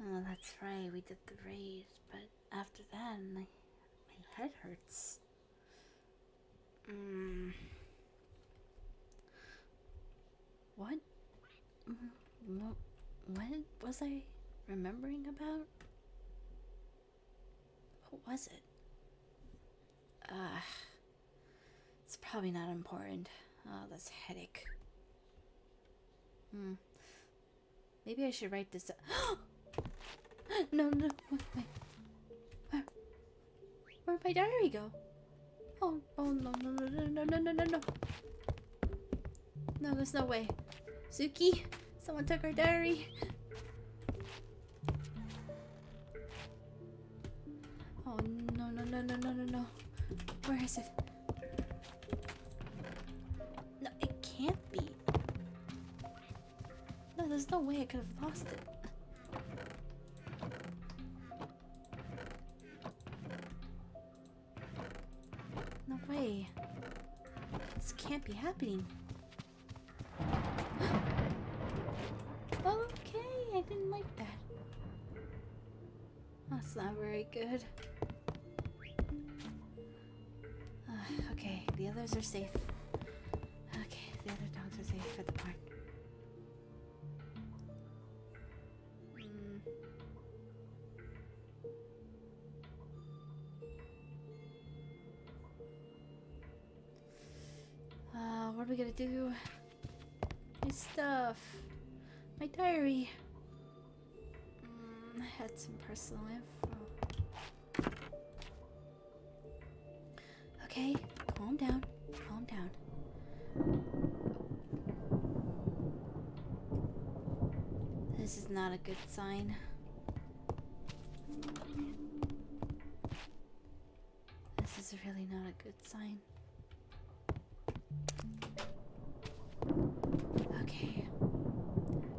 Oh, that's right, we did the raid, but after that, my head hurts. What? What was I remembering about? What was it? It's probably not important. Oh, this headache. Maybe I should write this up. No, wait. Where'd my diary go? Oh, no. No, there's no way. Suki, someone took our diary. Oh, no. Where is it? No, it can't be. No, there's no way I could have lost it. No way. This can't be happening. Okay, I didn't like that. That's not very good. Okay, the others are safe. Okay, the other dogs are safe at the barn. What are we gonna do? My stuff. My diary. I had some personal info. Okay, calm down. Calm down. This is not a good sign. This is really not a good sign. Okay.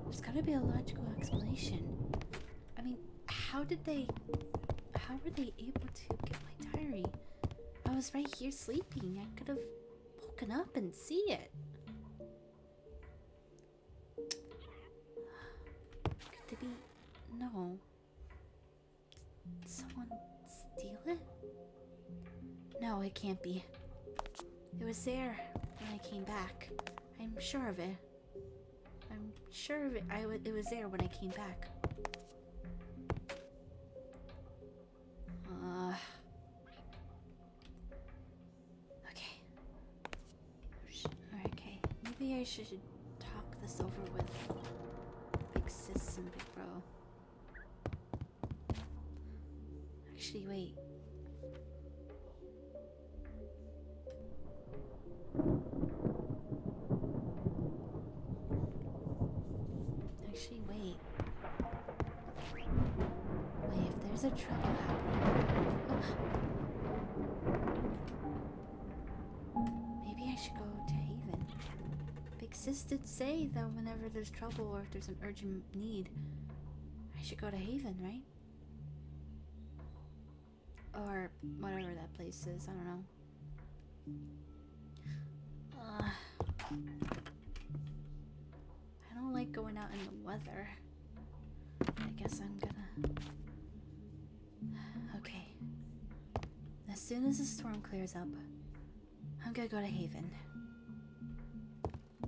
There's gotta be a logical explanation. I mean, how were they able to get my diary? I was right here sleeping. I could have woken up and see it. Could they be... No. Did someone steal it? No, it can't be. It was there when I came back. I'm sure of it. I'm sure of it. It was there when I came back. Okay. Okay. Maybe I should talk this over with Big Sis and Big Bro. Actually, wait. Wait, if there's a trouble happening... Maybe I should go to Haven. Big Sis did say that whenever there's trouble or if there's an urgent need, I should go to Haven, right? Or whatever that place is, I don't know. I don't like going out in the weather. I guess I'm gonna... Okay. As soon as the storm clears up, I'm gonna go to Haven.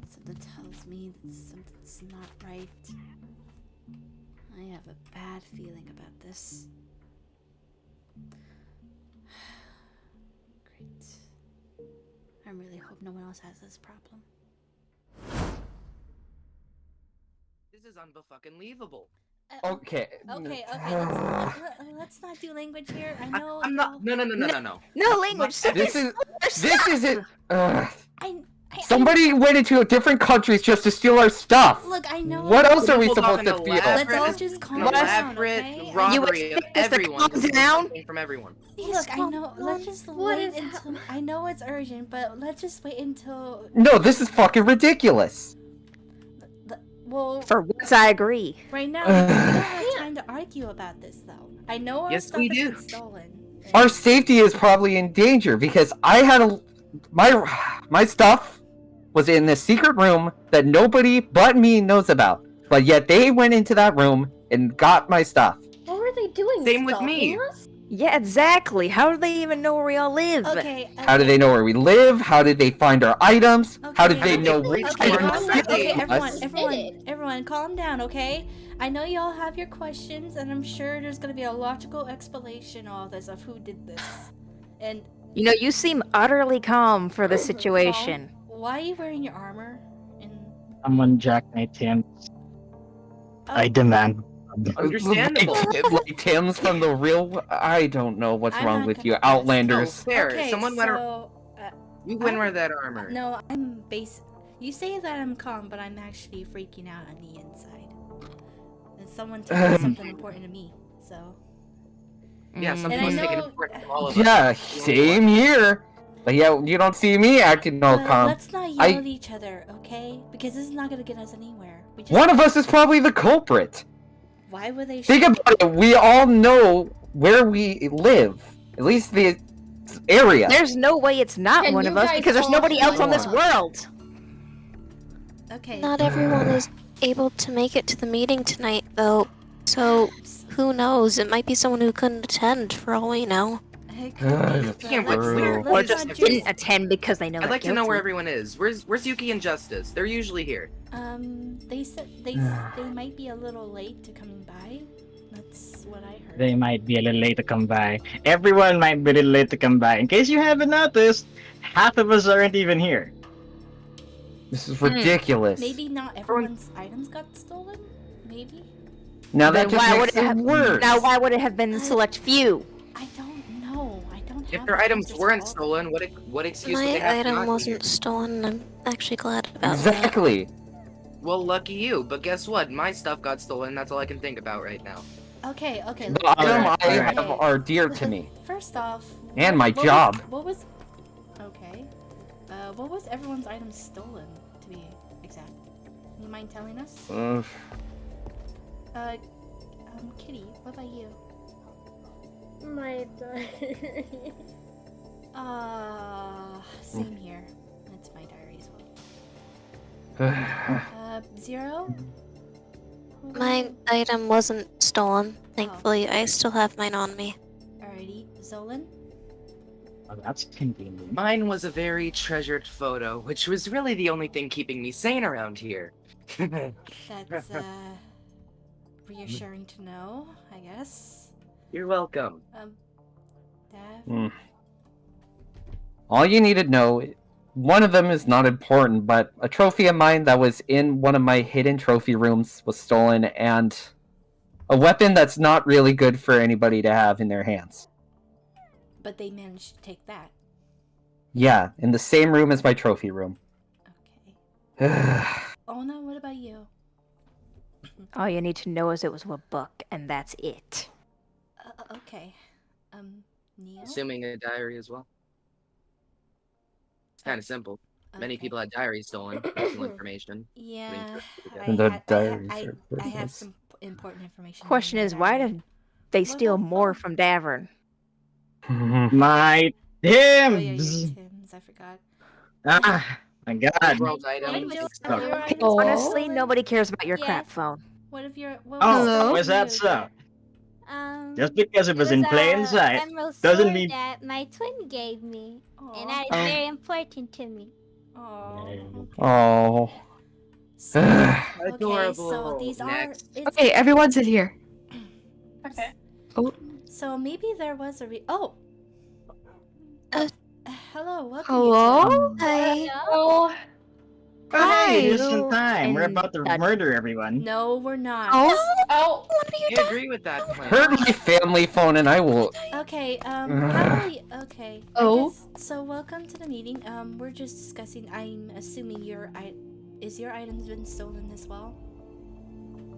Something tells me that something's not right. I have a bad feeling about this. Great. I really hope no one else has this problem. This is unfucking-leavable. Okay. Okay. Let's not do language here. I know. I'm not. No. No language. This isn't. Somebody went into different countries just to steal our stuff. Look, I know. What else are we People supposed to talking feel? Let's all just calm down, okay? robbery of everyone. calm down? From everyone. Look, I know. Let's just wait until. I know it's urgent, but let's just wait until. No, this is fucking ridiculous. Well, For once, I agree. right now we don't have time to argue about this, though. I know our Yes, stuff we has do. been stolen. Our safety is probably in danger because I had my stuff was in this secret room that nobody but me knows about. But yet they went into that room and got my stuff. What were they doing? Same with me. Stalking us? Yeah, exactly. How do they even know where we all live? Okay. How do they know where we live? How did they find our items? How did Okay. they know Okay, which Okay, We're items not calm to down. stealing Okay, give everyone, us? everyone, calm down, okay? I know y'all have your questions, and I'm sure there's gonna be a logical explanation all this of who did this. And You know, you seem utterly calm for the situation. why are you wearing your armor? And Someone jacked my Tim. oh, I demand. Understandable. Like Tim's from the real. I don't know what's I'm wrong not with gonna you, guess. No, Outlanders. fair. okay, Someone went. You wouldn't wear that armor. No, I'm base. You say that I'm calm, but I'm actually freaking out on the inside. And someone told me something important to me, so. Yeah, something And I was taken know- important from all of us. Yeah, same here. But yeah, you don't see me acting all calm. Let's not yell at each other, okay? Because this is not gonna get us anywhere. We just One of us is probably the culprit. Why would they Think shoot? about it. We all know where we live. At least the area. There's no way it's not And one you of us guys because there's all nobody else on this know. world. Okay. Not everyone is able to make it to the meeting tonight, though. So, who knows? It might be someone who couldn't attend, for all we know. It could be, but can't let's- wait. let's Or not just just- didn't attend because they know I'd they're like to know where guilty. everyone is. Where's Yuki and Justice? They're usually here. They said they might be a little late to coming by. That's what I heard. They might be a little late to come by. Everyone might be a little late to come by. In case you haven't noticed, half of us aren't even here. This is ridiculous. Maybe not everyone's items got stolen. Maybe. Now that Then just why makes would it it have? worse. Now why would it have been select few? I don't know. I don't have. If their the items answers weren't for all- stolen, what excuse would they My have item not wasn't here? stolen. I'm actually glad about that. Exactly. Well, lucky you. But guess what? My stuff got stolen. That's all I can think about right now. Okay. Okay. The let's- item Alright, I alright. have are dear to me. First off. And my what job. What was? Okay. What was everyone's items stolen? To be exact. You mind telling us? Kitty. What about you? My diary. Same here. That's my diary as well. Zero? What about My you? item wasn't stolen. Thankfully, I still have mine on me. Alrighty. Zolan? Oh, that's convenient. Mine was a very treasured photo, which was really the only thing keeping me sane around here. That's, reassuring to know, I guess. You're welcome. Dav? All you need to know, one of them is not important, but a trophy of mine that was in one of my hidden trophy rooms was stolen, and a weapon that's not really good for anybody to have in their hands. But they managed to take that. Yeah, in the same room as my trophy room. Okay. Oh no, what about you? All you need to know is it was a book, and that's it. Okay. Neil? Assuming a diary as well. It's kind of simple. Many Okay. people had diaries stolen. Personal information. Yeah, And the diaries are I have worthless. some important information. Question in is, my why diary. did they What steal the more fuck? from Davern? My Oh yeah, your Tims! Tims. I forgot. Ah, my God. World item. Angel, it's are stuck. your items Oh. Honestly, stolen? nobody cares about your crap Yes. phone. What if your what Oh, was stolen was from that you so? there? Just because it was It in was plain a sight emerald doesn't sword mean- that my twin gave me, and Aw. that is very important to me. Aw, Yeah. okay. Oh. So, okay, so Adorable. these are. Next. It's, Okay, everyone's in here. Okay. So maybe there was a oh. Uh, Hello, welcome. Hello? Hi. Oh, Hey, Hi. just in time. We're And about to that- murder everyone. No, we're not. Oh, oh, I agree with that plan. Hurt my family phone and I will. Okay, how about okay. I Oh. guess- so welcome to the meeting. We're just discussing. I'm assuming your items been stolen as well?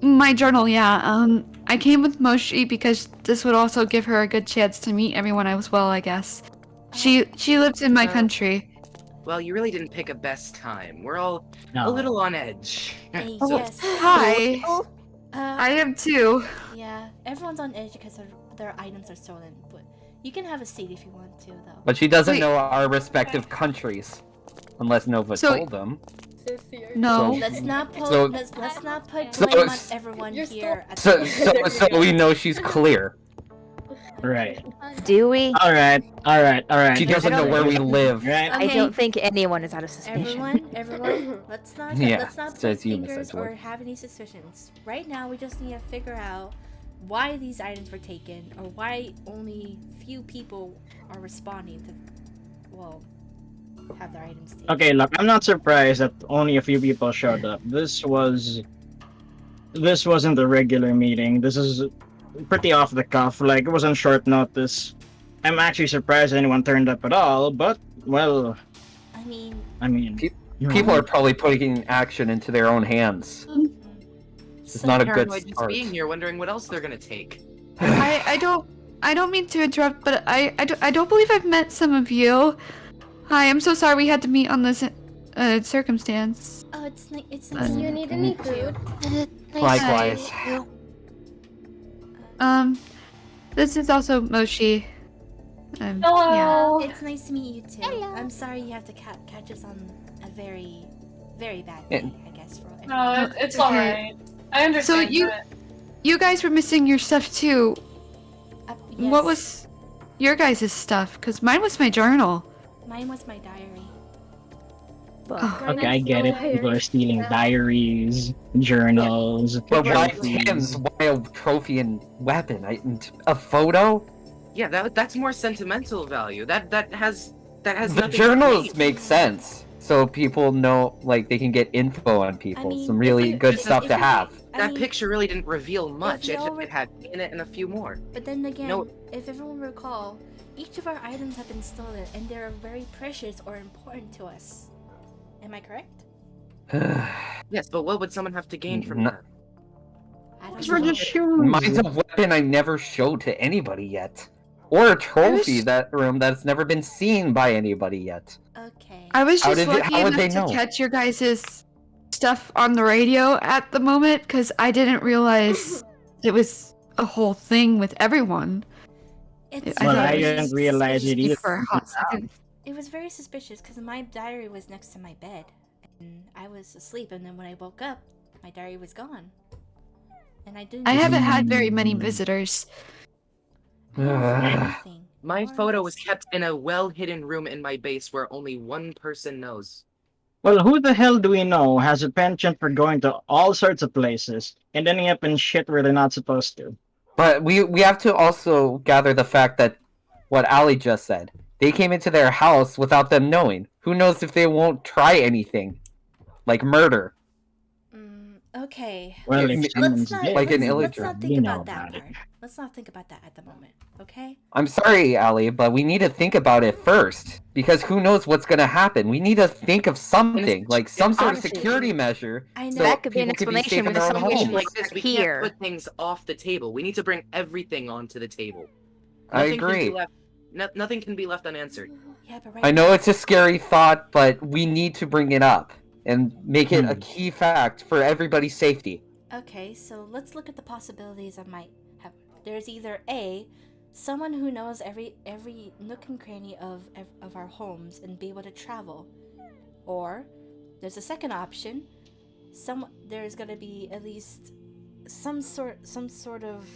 my journal, yeah. I came with Moshi because this would also give her a good chance to meet everyone as well, I guess. She lives in my country. Well, you really didn't pick a best time. We're all No. a little on edge. Oh, Yes. Hi. I am too. Yeah, everyone's on edge because their items are stolen. But you can have a seat if you want to, though. But she doesn't Wait. know our respective countries. Unless Nova So- told them. sis here. No. Let's not put So- let's not put So- blame on everyone You're here. At So, the so we know she's clear. Right. Do we? All right. She doesn't know where we live. Right. I Okay. don't think anyone is out of suspicion. Everyone, let's not Yeah, point says you, Miss fingers Edgeworth. or have any suspicions. Right now, we just need to figure out why these items were taken, or why only few people are responding to, well, have their items taken. Okay, look, I'm not surprised that only a few people showed up. This wasn't a regular meeting. This is pretty off the cuff. Like, it was on short notice. I'm actually surprised anyone turned up at all. But well, I mean, People are probably putting action into their own hands. It's not a good Paranoid just start. being here, wondering what else they're gonna take. I don't mean to interrupt, but I don't believe I've met some of you. Hi, I'm so sorry we had to meet on this circumstance. oh, it's nice. Do you need any food? Likewise. This is also Moshi. Yeah. Hello. It's nice to meet you too. Hello. I'm sorry you have to catch us on a very, very bad Yeah. day, I guess. For everyone. No, it's Okay. alright. I understand. So you guys were missing your stuff too. What Yes, was your guys' stuff? Cause mine was my journal. Mine was my diary. okay, I get it. People are stealing diaries, journals. But why trophies. Tim's? Why a trophy and weapon? A photo? Yeah, that's more sentimental value. That has The nothing to journals do. make sense, so people know, like, they can get info on people. mean, Some if really you- good if- stuff if to you- have. I That mean, picture really didn't reveal much. you It, alre- it had in it and a few more. But then again, No. if everyone recall, each of our items have been stolen, and they're very precious or important to us. Am I correct? Yes, but what would someone have to gain from No. that? I Those don't were know. just shoes. Mine's a weapon I never showed to anybody yet. Or a trophy that's never been seen by anybody yet. Okay. I was How just did it- lucky how would enough they to know? catch your guys' stuff on the radio at the moment because I didn't realize it was a whole thing with everyone. It's Well, I very didn't realize it suspicious. either. For a hot second. It was very suspicious because my diary was next to my bed, and I was asleep. And then when I woke up, my diary was gone, and I didn't. I haven't had Mm. very many visitors. I don't see anything. My Or photo I was see- kept in a well-hidden room in my base where only one person knows. Well, who the hell do we know has a penchant for going to all sorts of places and ending up in shit where they're not supposed to? But we have to also gather the fact that what Ali just said. They came into their house without them knowing. Who knows if they won't try anything, like murder. Okay. Well, Yeah, if let's someone's Let's not. dead, Like an let's illager. not you think know about that about it. part. Let's not think about that at the moment. Okay. I'm sorry, Ali, but we need to think about it first. Because who knows what's gonna happen. We need to think of something, like some sort of Honestly, security measure. I know. So That could be an people could explanation safe in with their the own situation homes. Like this, we here. can't put things off the table. We need to bring everything onto the table. I Nothing can be agree. left- nothing can be left unanswered. Yeah, but right I know now- it's a scary thought, but we need to bring it up and make it a Hmm. key fact for everybody's safety. Okay, so let's look at the possibilities I might have. There's either A, someone who knows every nook and cranny of our homes and be able to travel, or there's a second option. There's gonna be at least some sort of,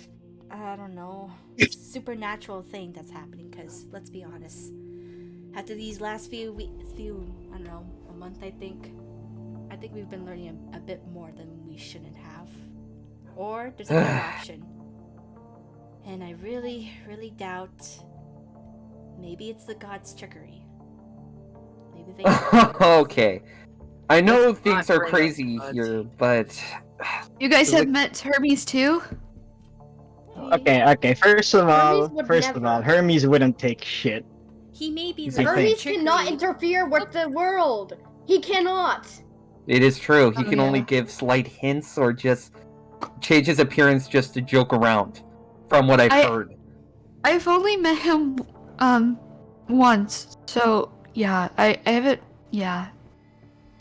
I don't know, supernatural thing that's happening. Because let's be honest, after these last few I don't know, a month, I think we've been learning a bit more than we shouldn't have. Or there's another option, and I really, really doubt. Maybe it's the gods' trickery. Maybe they. Okay. I know Let's things not are bring up crazy gods. here, but You guys Like- have met Hermes too? Okay. First of all, Hermes would never. Hermes wouldn't take shit. He may be He's the a gods' Hermes trickery. cannot interfere with the world. He cannot. it is true. He Oh, can only yeah. give slight hints or just change his appearance just to joke around, from what I've heard. I've only met him once, so yeah, I haven't. Yeah,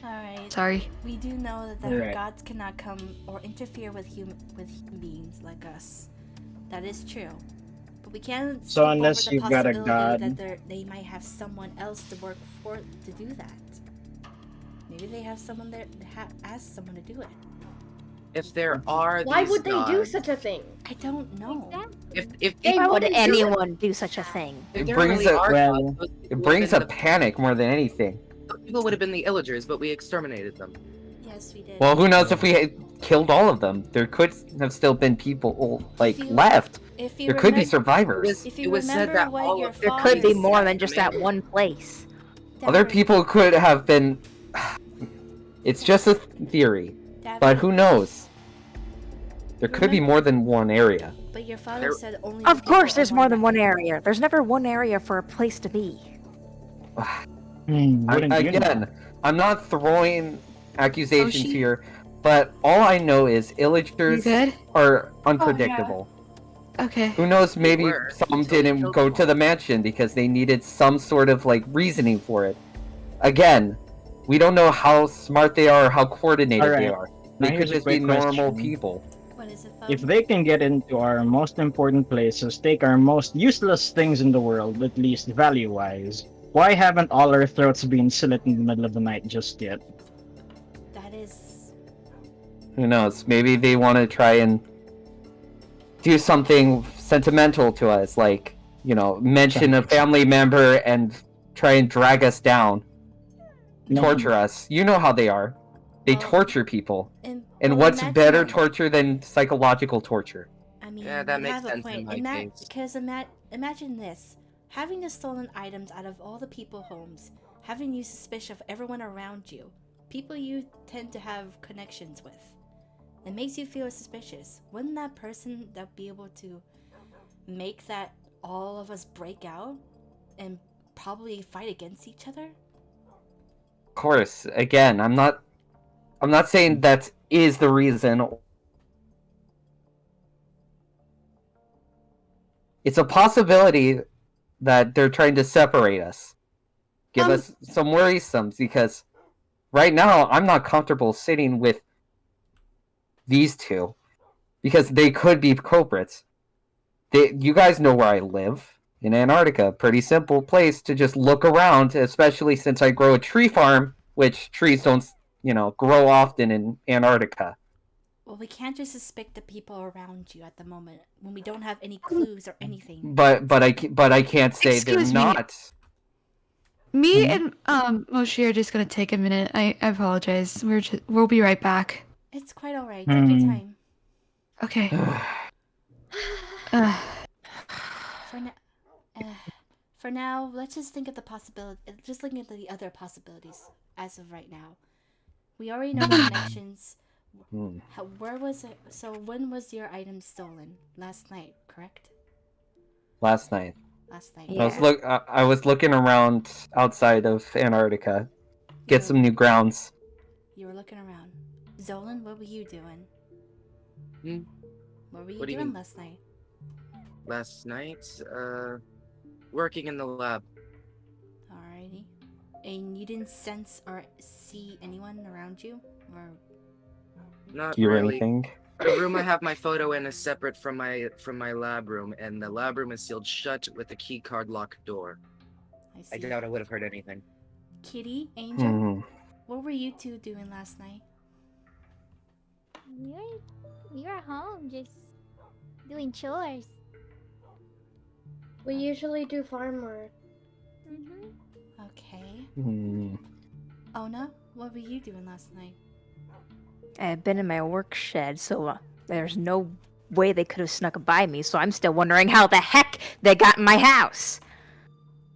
Alright. sorry. We do know that the Alright. gods cannot come or interfere with human beings like us. That is true. But we can't So skip unless over the you've got a possibility god- that they might have someone else to work for to do that. Maybe they have someone there. Ask someone to do it. If there are Why these would they do gods- such a thing? I don't know. If They Why would wouldn't do it. anyone do such a thing? if It there brings really a- are well, gods, those It people brings would a have been panic more than anything. those people would have been the Illagers, but we exterminated them. Yes, we did. Well, who knows if we had killed all of them? There could have still been people like If you- left. if you There could be remember- survivors. If It you was said remember that what all your of There father could be more said- than just that one place. Other Davros, people could have been. It's just a theory, but who knows? There could be more than one area. But your father said only. Of the people course, there's on more than one that- area. There's never one area for a place to be. Wouldn't you know? Again, I'm not throwing accusations she- here, but all I know is You illagers good? are unpredictable. Okay. Who knows? Maybe were, some until you didn't killed go them to all. the mansion because they needed some sort of like reasoning for it. Again, we don't know how smart they are or how coordinated they Alright, are. now They could here's a just be quick normal question. people. What is it? If they can get into our most important places, take our most useless things in the world, at least value-wise, why haven't all our throats been slit in the middle of the night just yet? That is. Who knows? Maybe they want to try and do something sentimental to us, like, you know, mention a family member and try and drag us down, No. torture us. You know how they are. They Well, torture people. And And well, what's imagine better that- torture than psychological torture? I mean, Yeah, that you makes have a sense point. in my case. Because imagine this: having the stolen items out of all the people homes, having you suspicious of everyone around you, people you tend to have connections with. It makes you feel suspicious. Wouldn't that person that be able to make that all of us break out and probably fight against each other? Of course, again, I'm not saying that is the reason. It's a possibility that they're trying to separate us. Give us some worrisomes, because right now I'm not comfortable sitting with these two because they could be culprits. You guys know where I live, in Antarctica. Pretty simple place to just look around, especially since I grow a tree farm, which trees don't, grow often in Antarctica. Well, we can't just suspect the people around you at the moment when we don't have any clues or anything. But I can't say they're Excuse me. not. Me and Moshi are just gonna take a minute. I apologize. We'll be right back. It's quite alright. Take your time. Okay. For now, let's just think of the possibility. Just looking at the other possibilities as of right now. We already know the connections. Where was it? So when was your item stolen? Last night, correct? Last night. Last night. Yeah. I was looking around outside of Antarctica, get some new grounds. You were looking around. Zolan, what were you doing? What were you What do you doing mean? last night? Last night, working in the lab. Alrighty. And you didn't sense or see anyone around you? Or Not Do you really. anything? The room I have my photo in is separate from my lab room, and the lab room is sealed shut with a key card locked door. I I see. doubt I would have heard anything. Kitty, Angel, Hmm. what were you two doing last night? We were home just doing chores. We usually do farm work. Okay. Hmm. Ona, what were you doing last night? I've been in my work shed, so there's no way they could have snuck by me, so I'm still wondering how the heck they got in my house.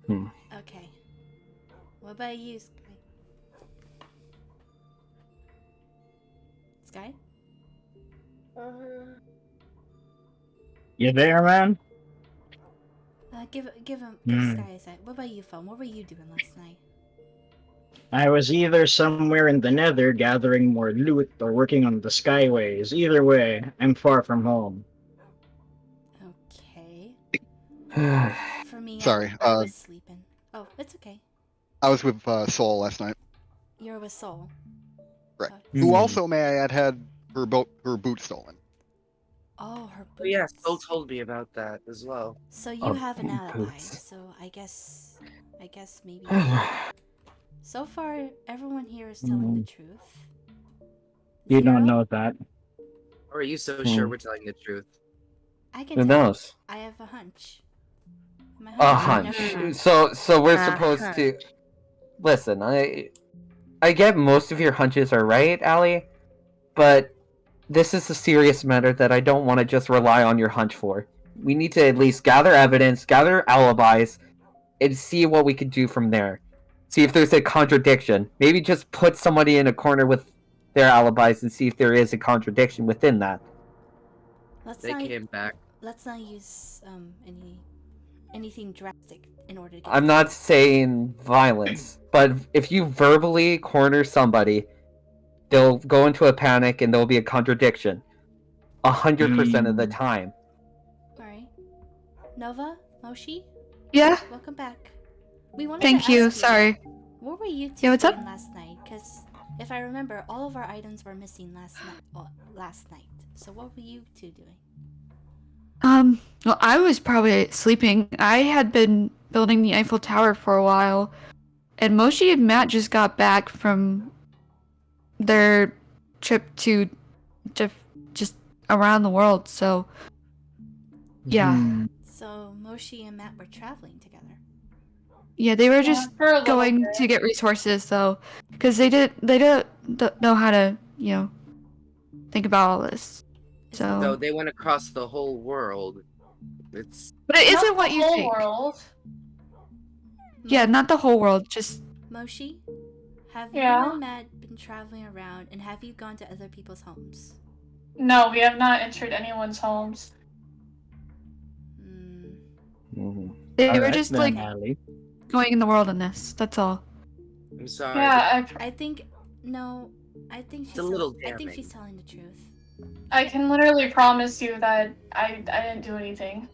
Okay. What about you, Sky? Sky? You there, man? Give him Sky a sec. What about you, Phone? What were you doing last night? I was either somewhere in the nether gathering more loot or working on the skyways. Either way, I'm far from home. Okay. For me, Sorry, I was sleeping. Oh, it's okay. I was with Soul last night. You're with Soul. Right. Oh, Who also, may I add, had her boot stolen. Oh, her boots. Oh yeah, Soul told me about that as well. So you have an alibi. boots. So I guess maybe So far, everyone here is telling the truth. You don't Zero? know that. Or are you so Hmm. sure we're telling the truth? I can Who tell. knows? I have a hunch. My A hunch is never hunch. wrong. So we're A supposed hunch. to listen. I get most of your hunches are right, Allie, but this is a serious matter that I don't want to just rely on your hunch for. We need to at least gather evidence, gather alibis, and see what we can do from there. See if there's a contradiction. Maybe just put somebody in a corner with their alibis and see if there is a contradiction within that. They came back. Let's not use anything drastic in order to get. I'm not saying violence, but if you verbally corner somebody, they'll go into a panic and there'll be a contradiction. 100% of the time. All right. Nova, Moshi, Yeah. welcome back. We wanted Thank to you. ask Sorry. What were you two Yeah, what's up? doing last night? Because if I remember, all of our items were missing last night. So what were you two doing? Well, I was probably sleeping. I had been building the Eiffel Tower for a while, and Moshi and Matt just got back from their trip to just around the world. So, yeah, So Moshi and Matt were traveling together. yeah, they were just for a little going bit. to get resources though, because they don't know how to think about all this. So So, they went across the whole world. It's but it Not isn't what the you whole think. world. Yeah, not the whole world. Just Moshi, have Yeah. you and Matt been traveling around, and have you gone to other people's homes? No, we have not entered anyone's homes. Hmm. Mhm. they were Alright just then, like Allie. going in the world in this. That's all. I'm sorry. Yeah, I think no. I think she's. a little I think damning. she's telling the truth. I can literally promise you that I didn't do anything.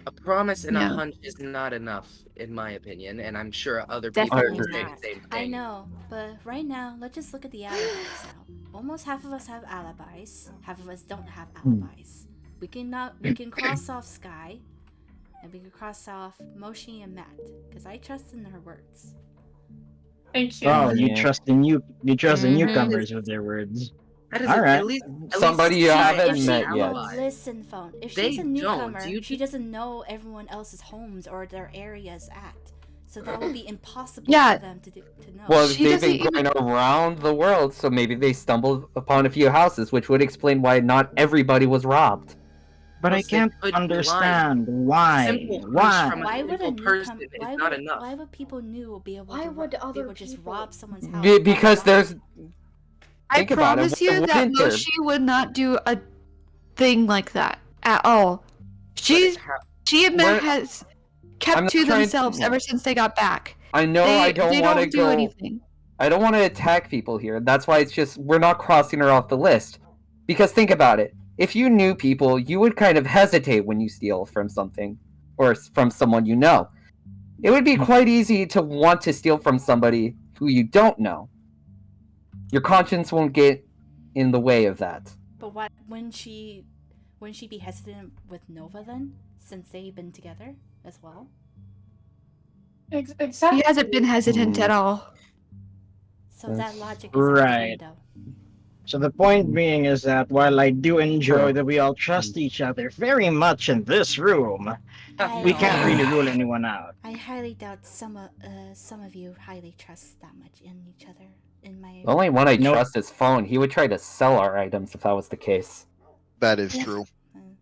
A promise and a Yeah. hunch is not enough, in my opinion, and I'm sure other people Definitely will say not. the same thing. I know, but right now, let's just look at the alibis now. Almost half of us have alibis. Half of us don't have alibis. We can cross off Sky, and we can cross off Moshi and Matt, because I trust in their words. Thank you. Oh, you Yeah. trust the Mhm. newcomers with their words. That is Alright. at least Somebody you try haven't if If met she, yet. no, listen, phone. If They she's a don't. newcomer, You she just- doesn't know everyone else's homes or their areas at. So that will be impossible Yeah. for them to know. Well, She they've been doesn't going around the world, so maybe they stumbled upon a few houses, which would explain why not everybody was robbed. But I Plus, they can't could be understand why. Simple hunch Why? from Why a would a single person newcomer? is not enough. Why would people new be able Why to? would They other would just people- rob someone's house. Because there's. I Think about it, promise you that winter. Moshi would not do a thing like that at all. She and Matt We're- has I'm kept not to trying- themselves ever since they got back. I know They, I don't they want to don't do go. anything. I don't want to attack people here. That's why it's just we're not crossing her off the list. Because think about it. If you knew people, you would kind of hesitate when you steal from something or from someone you know. It would be quite easy to want to steal from somebody who you don't know. Your conscience won't get in the way of that. But what? Wouldn't she be hesitant with Nova then, since they've been together as well? Exactly. He hasn't been hesitant at all. So that That's logic is out the right. window. So the point being is that while I do enjoy Sure. that we all trust each other very much in this room, we can't really rule anyone out. I highly doubt some of you highly trust that much in each other. In my The only one I Nope. trust is Phone. He would try to sell our items if that was the case. That is Yeah. true.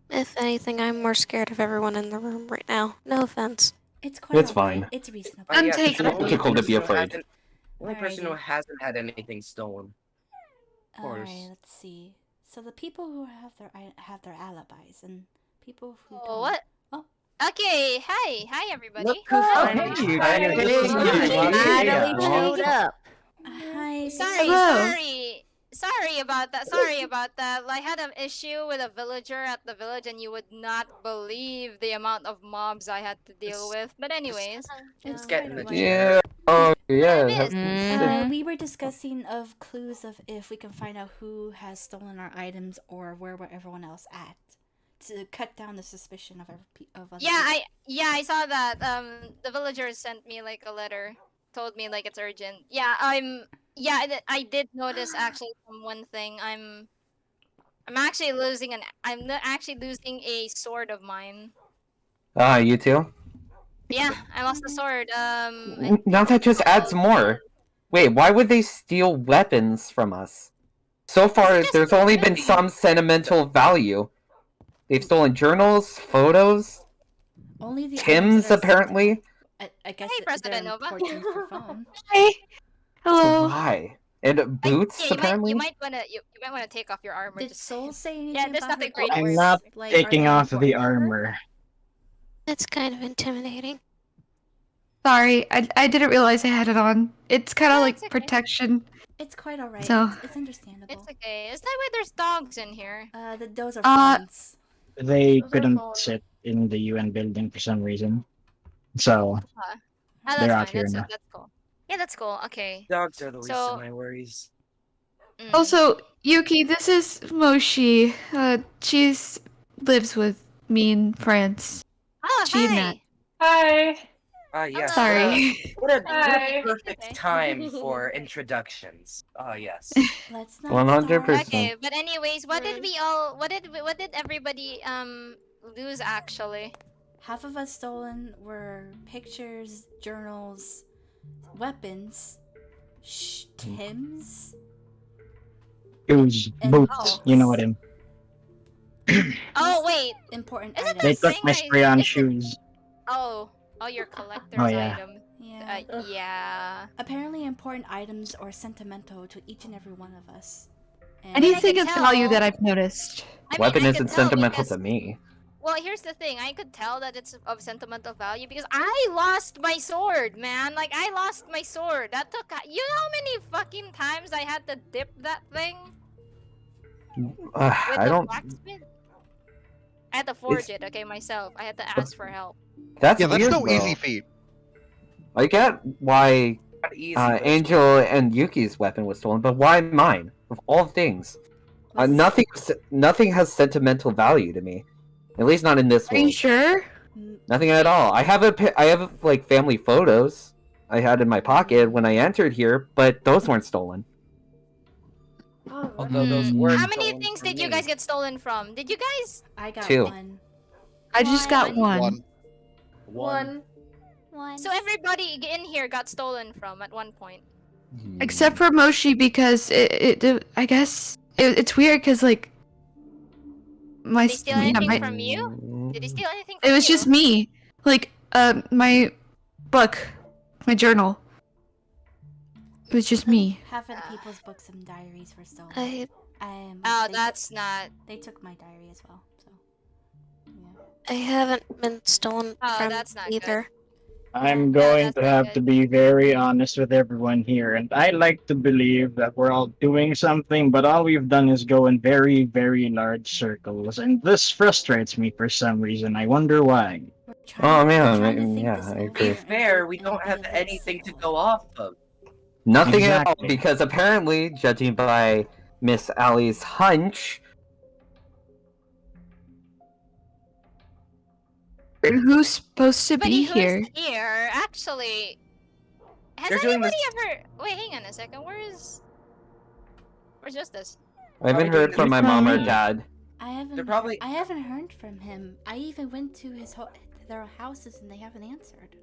If anything, I'm more scared of everyone in the room right now. No offense. It's quite It's alright. fine. It's reasonable. I'm yes, taking the it. only Difficult to be person who afraid. hasn't- Only person who Alrighty. hasn't had anything stolen. Of course. Alright, let's see. So the people who have their alibis and people who don't. Oh, what? Oh. Okay, hi everybody. Look who's Oh, finally hey, you trying guys. to Hey, listen to hey, me. hey. Finally showed up. Hi. Sorry about that. Sorry about that. I had an issue with a villager at the village, and you would not believe the amount of mobs I had to deal with. But anyways, It's quite getting the alright. Yeah. Oh, yeah. missed. We were discussing of clues of if we can find out who has stolen our items or where were everyone else at, to cut down the suspicion of other yeah, people. I saw that. The villagers sent me like a letter. told me like it's urgent. Yeah, I did notice actually from one thing. I'm actually losing actually losing a sword of mine. You too? Yeah, I lost the sword. Now that just adds more. Wait, why would they steal weapons from us? So far, just there's only been maybe. some sentimental value. They've stolen journals, photos, Only the Tim's, apparently. I guess Hey, President they're Nova. important for phone. Hi. So Hello. why? And boots, Yeah, apparently? you might wanna take off your armor. Did Just Soul say anything yeah, there's about nothing her great to I'm wear. not Like, are taking they off the important for her? armor. It's kind of intimidating. Sorry, I didn't realize I had it on. It's kind of Yeah, like it's okay. protection. It's quite alright. So- It's understandable. It's okay. Is that why there's dogs in here? Those are Uh, phones. They Those are couldn't phones. sit in the UN building for some reason. So, Oh, that's They're out fine. here That's now. that's cool. Yeah, that's cool. Okay. Dogs are the least So- of my worries. Mm. Also, Yuki, this is Moshi. She's lives with me in France. Oh, She and hi. Matt. Hi. Yes. Hello. Sorry. What a Hi. perfect Okay. time for introductions. Ah, yes. Let's not 100%. Okay, but anyways, what did everybody lose actually? Half of us stolen were pictures, journals, weapons, Tim's. shoes, And boots, books. you know what I mean. Oh wait, Important Isn't items. They took thing my I- spray-on is it- shoes. oh your collector's Oh, yeah. item. Yeah. Yeah. Apparently important items are sentimental to each and every one of us. And Anything could of value tell- that I've noticed. Weapon I isn't could tell sentimental because- to me. Well, here's the thing. I could tell that it's of sentimental value because I lost my sword, man. Like I lost my sword. That took you know how many fucking times I had to dip that thing with I the don't. blacksmith? I had to forge it, okay, myself. I had to ask for help. That's Yeah, that's weird, no though. easy feat. I get why Not easy, but it's- Angel and Yuki's weapon was stolen, but why mine? Of all things, nothing has sentimental value to me. At least not in this Are you world. sure? Nothing at all. I have like family photos I had in my pocket when I entered here, but those weren't stolen. Oh, Although those were How many stolen things from did you me. guys get stolen from? Did you guys? I got 2. one. I just got One. one. One. So everybody in here got stolen from at one point. Except for Moshi because I guess it's weird because like my Did he steal anything my, from you? Did he steal anything it from was you? just me. Like my book, my journal. It was just me. Half of the people's books and diaries were stolen. I Oh, they that's not. They took my diary as well. So. Yeah. I haven't been stolen Oh, from that's not either. I'm Yeah, going that's to not have good. to be very honest with everyone here, and I like to believe that we're all doing something, but all we've done is go in very, very large circles, and this frustrates me for some reason. I wonder why. We're Oh, trying, man, we're trying to think yeah, this I over To be agree. and fair, we and don't be have a bit anything to civil. go off of. Nothing at all, Exactly. because apparently, judging by Miss Allie's hunch, Who's supposed to But be who's here? here? Actually, has They're doing anybody ever? Wait, hang on a second. Where's Justice? I haven't Probably heard doing from my this mom or for me. dad. They're probably- I haven't heard from him. I even went to their houses and they haven't answered.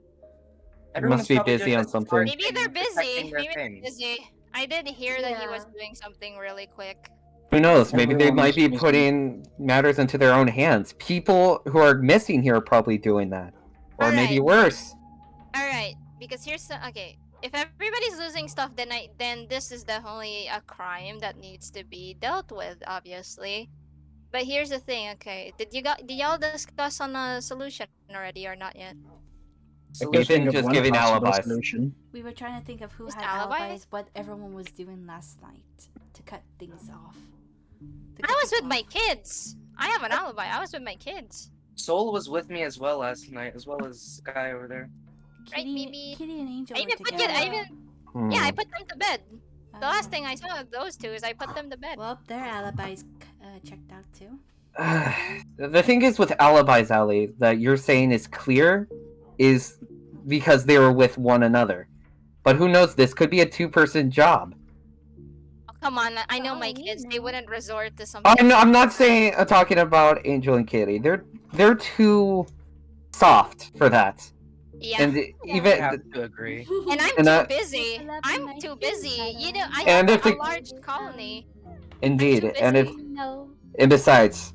Everyone's Must be probably busy doing on the something. smart Maybe thing they're and busy. protecting their Maybe they're things. busy. I did hear that he was Yeah. doing something really quick. Who knows? Maybe they Everyone might is be busy. putting matters into their own hands. People who are missing here are probably doing that. Or maybe Alright. worse. All right, because here's okay. If everybody's losing stuff, then this is definitely a crime that needs to be dealt with, obviously. But here's the thing, okay? Did y'all discuss on a solution already or not yet? We've We've been just giving alibis. Solution. We were trying to think of who Just had alibis? alibis, what everyone was doing last night to cut things off. To I cut was this with my off. kids. I have an alibi. I was with my kids. Soul was with me as well last night, as well as Sky over there. Right, baby? Kitty and Angel I were even put together. yeah, I put them to bed. The Oh. last thing I saw of those two is I put them to bed. Well, their alibis checked out too. The thing is with alibis, Ali, that you're saying is clear, is because they were with one another. But who knows? This could be a 2-person job. Oh, come on, I know my kids. They wouldn't resort to something. I'm not saying talking about Angel and Kitty. They're too soft for that. Yeah. And I even have to agree. And I'm And, too busy. I'm too busy. You know, I And have if a it- large colony. indeed, I'm too and busy. No. besides,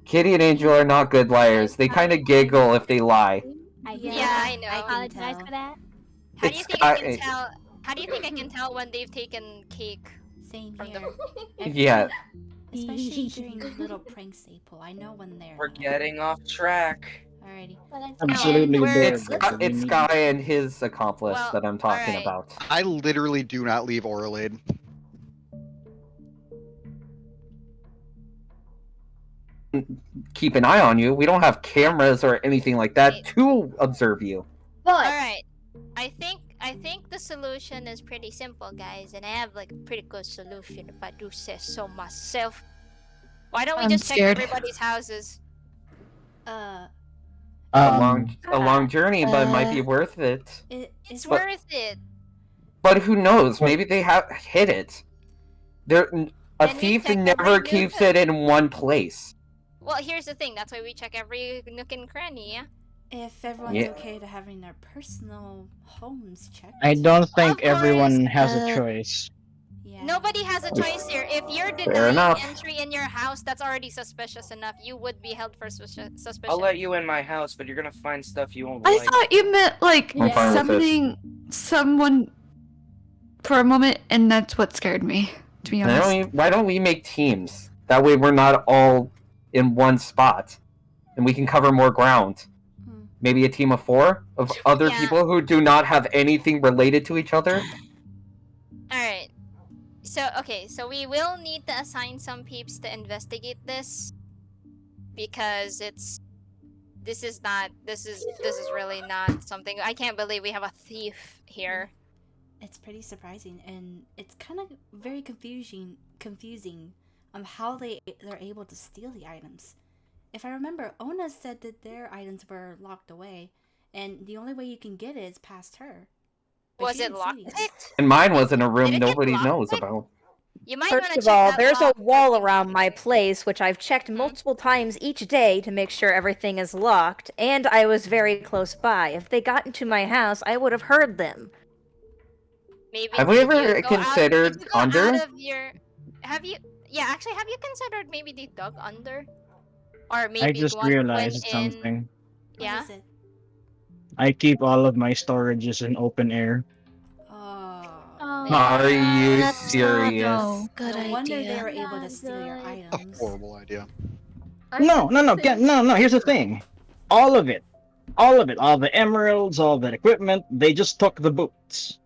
Kitty and Angel are not good liars. They kind of giggle if they lie. Yeah, I know. I can Apologize tell. for that. How do you It's think I got- can tell? How do you think I can tell when they've taken cake? Same From here. the- Yeah. Especially during the little pranks they pull. I know when they're. We're getting off track. Alrighty. But it's Absolutely we're- there. It's Sky and his accomplice Well, that I'm talking alright. about. I literally do not leave Oralade. Keep an eye on you. We don't have cameras or anything like that Wait. to observe you. But All right. I think the solution is pretty simple, guys, and I have like a pretty good solution if I do say so myself. Why don't we I'm just scared. check everybody's houses? Uh, A long journey, but it might be worth it. It's is worth it. But who knows? Maybe they have hid it. A Then we thief check every never nook. keeps it in one place. Well, here's the thing. That's why we check every nook and cranny. Yeah. if everyone's Yeah. okay to having their personal homes checked. I don't think Of course, everyone has a choice. Yeah. Nobody has a choice here. If you're Fair denying enough. entry in your house, that's already suspicious enough. You would be held for suspicion. I'll let you in my house, but you're gonna find stuff you won't I like. thought you meant like I'm fine with this. summoning someone for a moment, and that's what scared me, to be honest. Why don't we make teams? That way we're not all in one spot. And we can cover more ground. Hmm. Maybe a team of 4 of other Yeah. people who do not have anything related to each other. All right. So okay, so we will need to assign some peeps to investigate this because this is really not something. I can't believe we have a thief here. It's pretty surprising, and it's kind of very confusing on how they're able to steal the items. If I remember, Ona said that their items were locked away, and the only way you can get it is past her. But Was she it didn't see the items. lockpicked? And mine was in a room Did it get nobody knows lockpicked? about. You might want First to of check all, that there's a lock wall first. around my place, which I've checked multiple times each day to make sure everything is locked, and I was very close by. If they got into my house, I would have heard them. Maybe Have we did ever you go considered did you go under? Out of your, have you? Yeah, actually, have you considered maybe they dug under, or maybe I just one realized went in? something. Yeah. What is it? I keep all of my storages in open air. Oh, Are you That's serious? No, good No wonder they idea. were able to Not steal your good. A items. horrible idea. No. Here's the thing. All of it, all the emeralds, all that equipment. They just took the boots.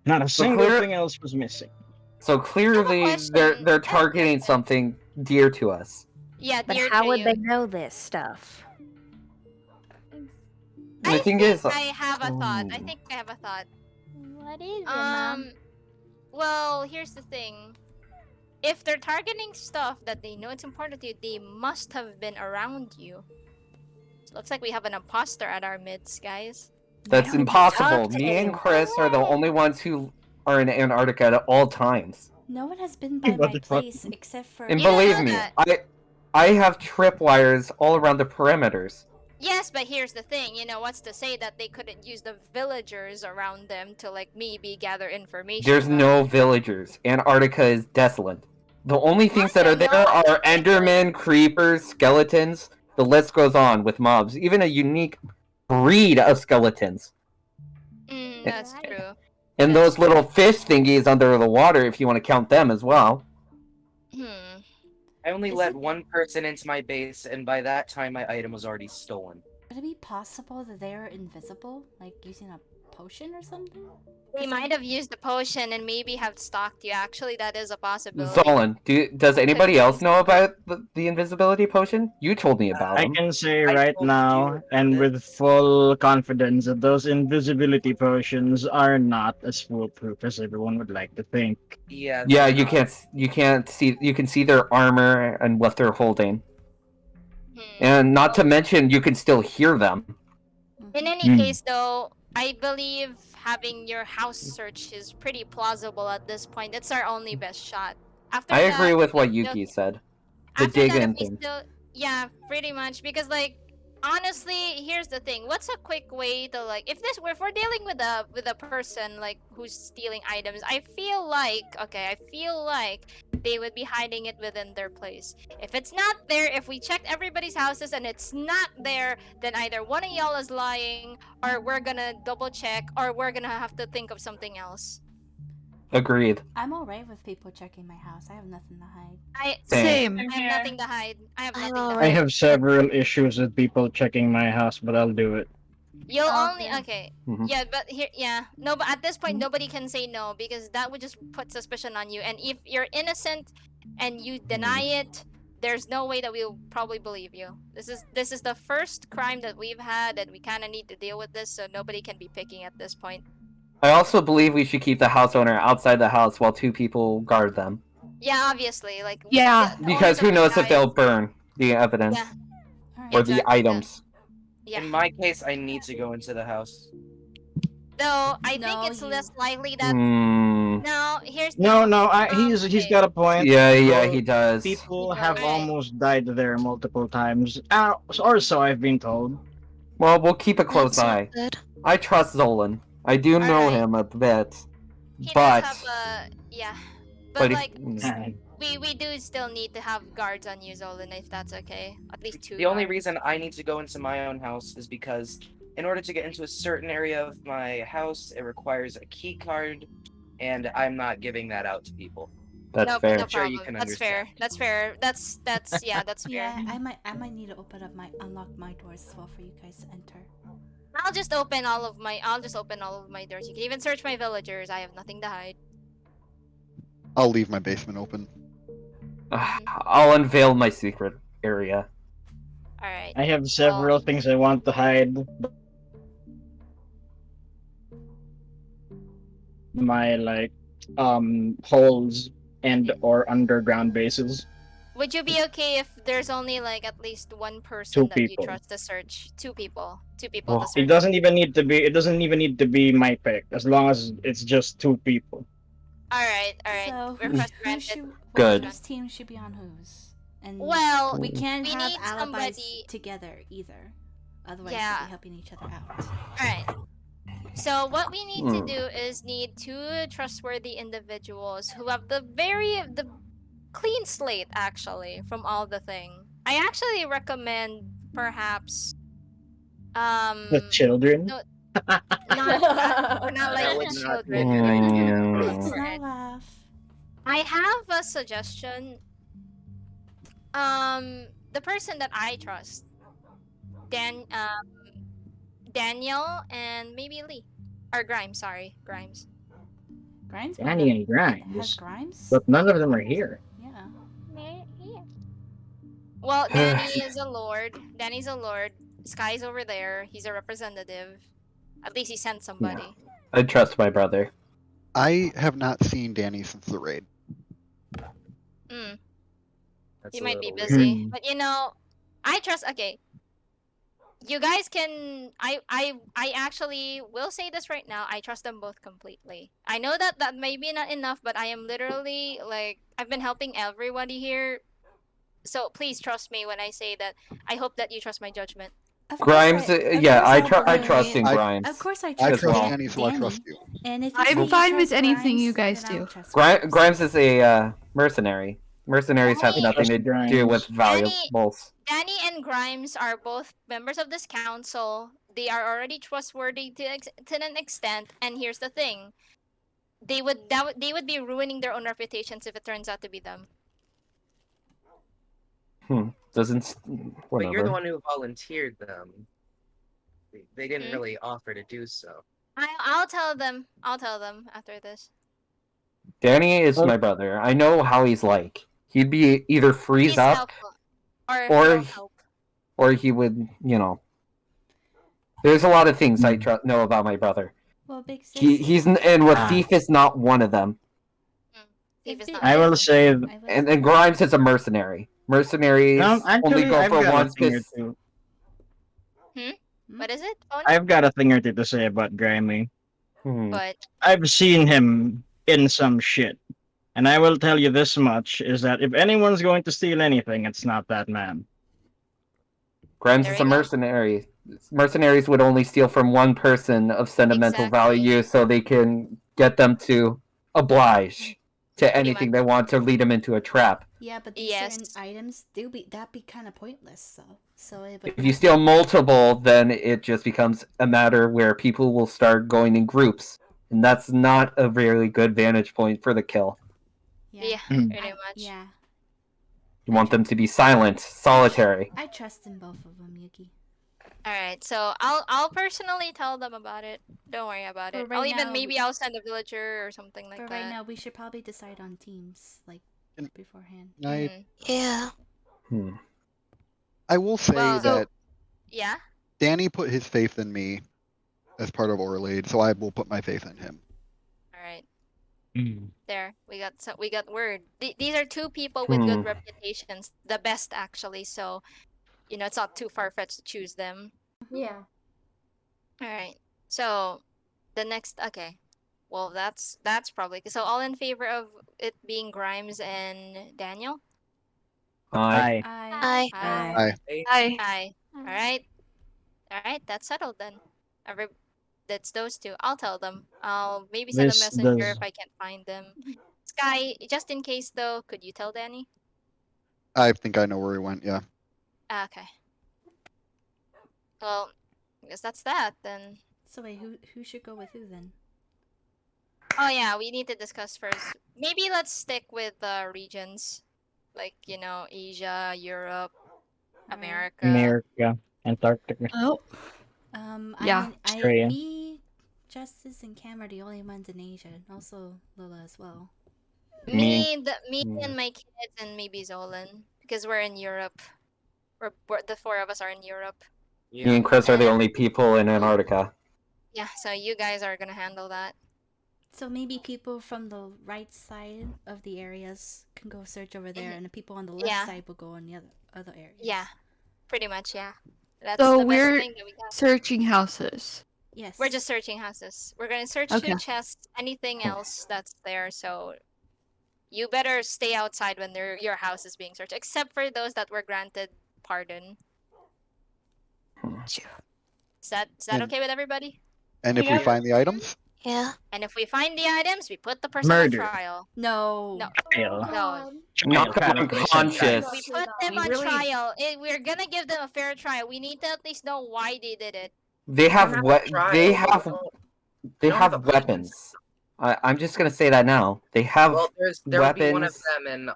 Not a single clear- thing else was missing. So clearly question. they're targeting something dear to us. Yeah, But dear how to would you. they know this stuff? The thing is, I have a thought. I Ooh. think I have a thought. what is it, Mom? Well, here's the thing. If they're targeting stuff that they know it's important to you, they must have been around you. So looks like we have an imposter at our midst, guys. that's don't impossible. talk to Me and anyone. Chris are the only ones who are in Antarctica at all times. No one has been by What my the fuck? place except for. And You don't believe know me, that. I have tripwires all around the perimeters. Yes, but here's the thing. You know, what's to say that they couldn't use the villagers around them to, like, maybe gather information? There's about no it? villagers. Antarctica is desolate. The only things that are there No. are Endermen, creepers, skeletons. The list goes on with mobs. Even a unique breed of skeletons. That's Right. true. And those little fish thingies under the water, if you want to count them as well. I only Is let it- one person into my base, and by that time my item was already stolen. Could it be possible that they're invisible, like using a potion or something? They might have used a potion and maybe have stalked you. Actually, that is a possibility. Zolan, does anybody else know about the invisibility potion? You told me about I them. can say I right told now, you and that- with full confidence, that those invisibility potions are not as foolproof as everyone would like to think. Yeah. Yeah, they're you not. can't see. You can see their armor and what they're holding, Hmm. and not to mention you can still hear them. In any Hmm. case, though, I believe having your house searched is pretty plausible at this point. It's our only best shot. After I that, agree with if what we still- Yuki said. The after dig that, if in we thing. still, yeah, pretty much. Because like, honestly, here's the thing. What's a quick way to like, if we're dealing with a person like who's stealing items, I feel like they would be hiding it within their place. If it's not there, if we checked everybody's houses and it's not there, then either one of y'all is lying, or we're gonna double check, or we're gonna have to think of something else. Agreed. I'm alright with people checking my house. I have nothing to hide. Same. I have nothing to hide. I have nothing to I hide. have several issues with people checking my house, but I'll do it. You'll Oh, only good. okay. Mhm. Yeah, but here, yeah, no, but at this point, nobody can say no because that would just put suspicion on you. And if you're innocent and you deny it, there's no way that we'll probably believe you. This is the first crime that we've had, and we kind of need to deal with this, so nobody can be picking at this point. I also believe we should keep the house owner outside the house while 2 people guard them. Yeah, obviously, like Yeah. the Because owners who of the knows if guys- they'll burn the evidence Yeah. Alright. or Exactly, the items. Yeah. In my case, I need to go into the house. Though I No, think it's you- less likely that. Hmm. No, here's the No, he's okay. got a point. Yeah, Well, he does. People He have does. almost died there multiple times, or so I've been told. Well, we'll keep a close That's not eye. good. I trust Zolan. I do know Alright. him a bit. He But does have a yeah, but but if- like we do still need to have guards on you, Zolan, if that's okay. At least 2. The only guards. reason I need to go into my own house is because in order to get into a certain area of my house, it requires a key card, and I'm not giving that out to people. that's no, fair. no Sure, you problem. can That's fair. understand. That's fair. That's yeah, that's fair. Yeah, I might need to unlock my doors as well for you guys to enter. I'll just open all of my doors. You can even search my villagers. I have nothing to hide. I'll leave my basement open. I'll unveil my secret area. All right. I have several things I want to hide. My holes and or underground bases. Would you be okay if there's only like at least one person 2 that you people. trust to search? 2 people. 2 Oh, people to It search. doesn't even need to be. It doesn't even need to be my pick, as long as it's just 2 people. All right. So Request who granted. should Good. whose team should be on whose? And Well, we can't we have need alibis somebody- together either. Otherwise, Yeah. we'll be helping each other out. All right. So what we need to Hmm. do is need 2 trustworthy individuals who have the clean slate actually from all the thing. I actually recommend perhaps The children. no, not like That the would not be a children. good idea. Let's Alright. not laugh. I have a suggestion. The person that I trust, Daniel and maybe Lee, or Grimes. Sorry, Grimes. Grimes. Danny and Has Grimes, Grimes? but none of them are here. Yeah. Yeah. Well, Danny is a lord. Danny's a lord. Sky's over there. He's a representative. At least he sent somebody. I trust my brother. I have not seen Danny since the raid. Mm. That's He a might be little busy, weird. but I trust. Okay, you guys can. I actually will say this right now. I trust them both completely. I know that may be not enough, but I am literally like I've been helping everybody here. So please trust me when I say that. I hope that you trust my judgment. Of course Grimes, of yeah, course I believe- trust in I- Grimes. Of course, I I trust trust well. Danny, so I trust you. And if you I'm say you fine with trust anything you Grimes, guys then I do. trust Grimes is a mercenary. Mercenaries have Danny- nothing to Trust do with Grimes. valuables. Danny and Grimes are both members of this council. They are already trustworthy to an extent. And here's the thing: they would be ruining their own reputations if it turns out to be them. Doesn't But you're the whatever. one who volunteered them. They didn't Hmm? really offer to do so. I'll tell them. I'll tell them after this. Danny is Oh. my brother. I know how he's like. He'd be either freeze He's up helpful. Or or he'll he- help. or he would, There's a lot of things I know about my brother. Well, big sis. And with Thief is not one of them. Thief is If not I will helpful. say, I will And say- Grimes is a mercenary. Mercenaries only actually, go I've for got one a thing or because two. What is it? Phone? I've got a thing or two to say about Grimy. But I've seen him in some shit. And I will tell you this much, is that if anyone's going to steal anything, it's not that man. Grimes There is you a go. mercenary. Mercenaries would only steal from one person of sentimental Exactly. value so they can get them to oblige to anything much. they want to lead them into a trap. Yeah, but these Yes. certain items that'd be kind of pointless. So it would. If you steal multiple, then it just becomes a matter where people will start going in groups. And that's not a really good vantage point for the kill. Yeah, Mm. pretty much. Yeah, You want them to be silent, solitary. I trust in both of them, Yuki. All right, so I'll personally tell them about it. Don't worry about But it. right I'll even now- maybe I'll send a villager or something like But that. right now, we should probably decide on teams, like, beforehand. Mhm. Yeah. I will say Well, that Yeah. Danny put his faith in me as part of Orlade, so I will put my faith in him. All right. There, we got word. These are two people with good reputations, the best actually. So, it's not too far fetched to choose them. Yeah. All right. So, the next. Okay. Well, that's probably so. All in favor of it being Grimes and Daniel. Aye. Aye. Aye. Aye. Aye. All right. All right. That's settled then. That's those two. I'll tell them. I'll maybe send a This messenger does- if I can't find them. Sky, just in case though, could you tell Danny? I think I know where he went, yeah. Okay. Well, I guess that's that then. So wait, who should go with who then? Oh yeah, we need to discuss first. Maybe let's stick with the regions, like Asia, Europe, America. America, Antarctica. Oh. Yeah. Australia. Me, Justice, and Cam are the only ones in Asia, and also Lola as well. Me and my kids, and maybe Zolan, because we're in Europe. The four of us are in Europe. Me and Chris are the only people in Antarctica. Yeah, so you guys are gonna handle that. So maybe people from the right side of the areas can go search over there, and the people on the left Yeah. side will go in the other areas. Yeah, pretty much. Yeah, that's So the best we're thing that we got. searching houses. Yes. We're just searching houses. We're gonna search Okay. two chests, anything else that's there. So you better stay outside when your house is being searched, except for those that were granted pardon. Is that And- okay with everybody? And if we find the items? Yeah. And if we find the items, we put the person Murder. on trial. No. No. Trial. No. Not unconscious. We put them on trial. We're gonna give them a fair trial. We need to at least know why they did it. They have don't have what a trial. they We have. don't- They don't have have a punishment weapons. I'm just gonna say that now. They have Well, there would be one of weapons. them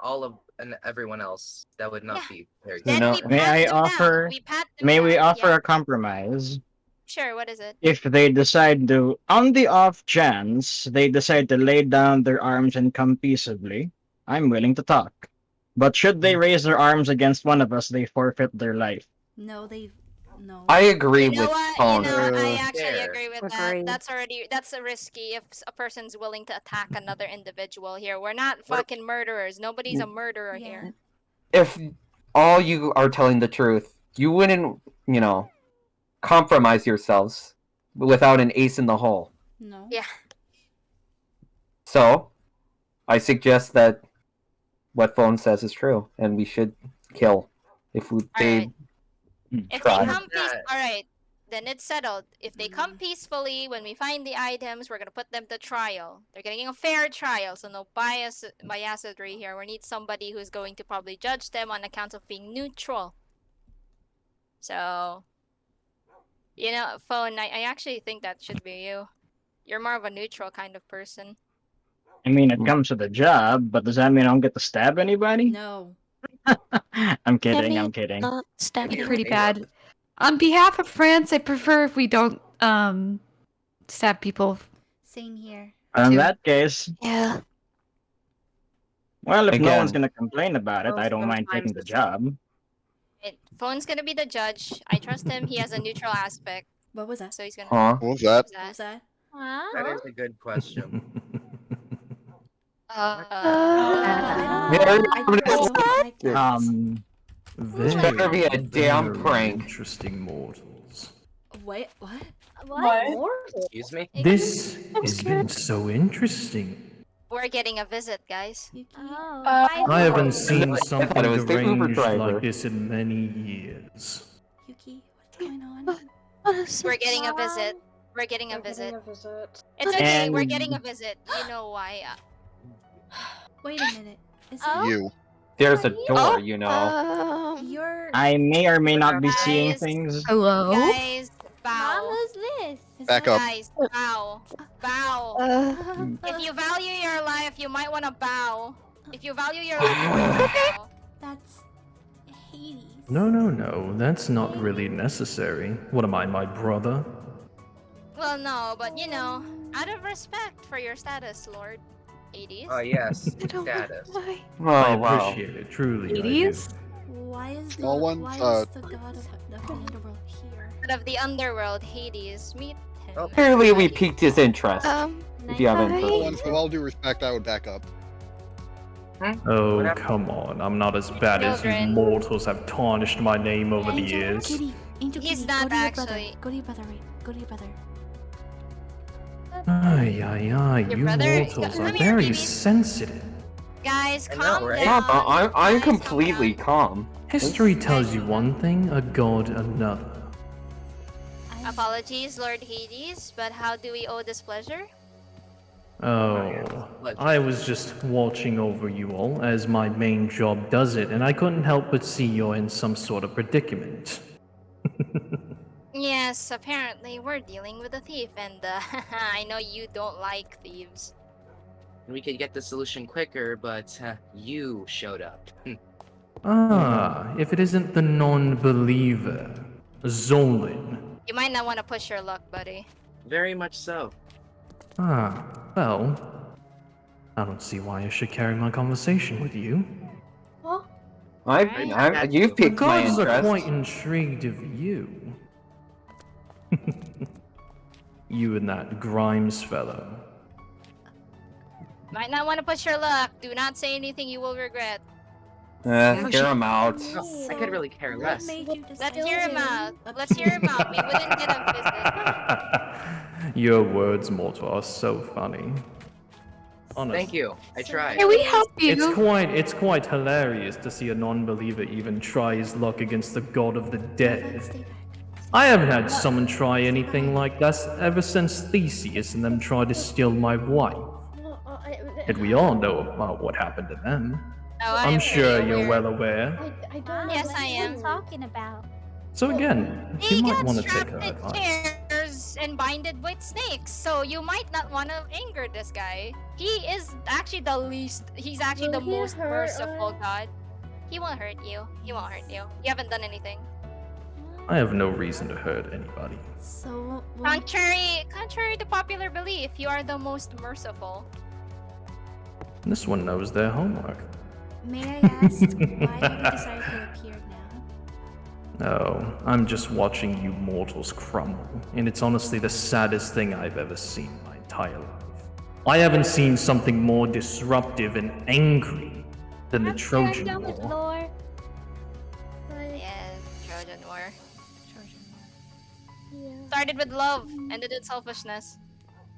and everyone else. That would not Yeah. be very Then know- we May pat I them down. offer- We pat them May we down. offer Yeah. a compromise? Sure. What is it? If they decide to, on the off chance, they decide to lay down their arms and come peaceably, I'm willing to talk. But should they raise their arms against one of us, they forfeit their life. No. I agree You know with what? Tone. I actually Fair. agree with Agreed. that. That's a risky if a person's willing to attack another individual here. We're not What- fucking murderers. Nobody's a murderer Yeah. here. If all you are telling the truth, you wouldn't, compromise yourselves without an ace in the hole. No. Yeah. So, I suggest that what Phone says is true, and we should kill if they Alright. If try. they come Yeah. all right, then it's settled. If they come peacefully, when we find the items, we're gonna put them to trial. They're getting a fair trial, so no biasadry here. We need somebody who's going to probably judge them on accounts of being neutral. So, Phone, I actually think that should be you. You're more of a neutral kind of person. I mean, it comes with a job, but does that mean I don't get to stab anybody? No. I'm kidding, Maybe I'm kidding. Not stab Be you. pretty bad. On behalf of France, I prefer if we don't stab people. Same here. In Two. that case, Yeah. well, if no Again. one's gonna complain about it, Well, I don't mind taking sometimes the it's- job. Phone's gonna be the judge. I trust him. He has a neutral aspect, What was that? so he's gonna. Huh? What was that? What was that? That is a good question. Very I don't like that. Um, This better be a damn prank. Interesting mortals. Wait, what? What? Excuse me? This has been so interesting. We're getting a visit, guys. Yuki? Oh, Uh, why I haven't so- seen I thought something it was the Uber deranged driver. like this in many years. Yuki, what's going on? What is We're this? getting a visit. Mom? We're getting a visit. visit. It's okay. We're And- getting a visit. You know why? Wait a minute. Is Oh? it You. There's a Oh, door, you know. your... I may or may not be seeing Guys. things. Hello? Guys, Mom, bow. who's this? Is Back that- up. Guys, bow. Bow. If you value your life, you might want to bow. If you value your life, you might want to bow. That's Hades. No, that's not really necessary. What am I, my brother? Well, no, but you know, out of respect for your status, Lord Hades. Oh yes, I don't know status. why. Oh, I wow. appreciate it, truly. I do. Hades? Why is the, Small one, why uh, is the god of the underworld here? Out of the underworld, Hades, meet him. Oh. Apparently we piqued his interest. If you haven't. Small one, with all due respect, I would back up. Oh, What happened? come on. I'm not as bad as you Children. mortals have tarnished my name over the Angel, years. Kitty, Angel, He's Kitty, not go to your actually. brother. Go to your brother, right? Go to your brother. Ay, Your you brother- mortals come are here, very babies. sensitive. Guys, I know, calm right? down. I'm Guys, calm completely down. calm. History tells you one thing, a god another. Apologies, Lord Hades, but how do we owe this pleasure? Oh, I was just watching over you all, as my main job does it, and I couldn't help but see you're in some sort of predicament. Yes, apparently we're dealing with a thief, and I know you don't like thieves. We could get the solution quicker, but you showed up. Ah, if it isn't the non-believer, Zolan. You might not want to push your luck, buddy. Very much so. Ah, well, I don't see why I should carry my conversation with you. You've The piqued my gods are interest. quite intrigued of you. You and that Grimes fellow. Might not want to push your luck. Do not say anything you will regret. Hear him out. I could really care What less. made you decide Let's hear him to out. Let's hear him out. We wouldn't get a visit. Your words, mortal, are so funny. Honestly. Thank you. I tried. Can we help you? It's quite hilarious to see a non-believer even try his luck against the god of the dead. Stay back. I haven't had someone try anything like that ever since Theseus and them tried to steal my wife. And we all know about what happened to them. Oh, I I'm am sure very you're aware. well aware. I don't know Yes, what I you're am. talking about. So again, He you might got want to take strapped her in advice. chairs and binded with snakes, so you might not want to anger this guy. He is actually the least. He's actually the most merciful god. He won't hurt you. He won't hurt you. You haven't done anything. I have no reason to hurt anybody. So, Contrary to popular belief, you are the most merciful. This one knows their homework. may I ask why you decided to appear now? No, I'm just watching you mortals crumble, and it's honestly the saddest thing I've ever seen in my entire life. I haven't seen something more disruptive and angry than the Trojan War. Yeah, Trojan War. Started with love, ended in selfishness.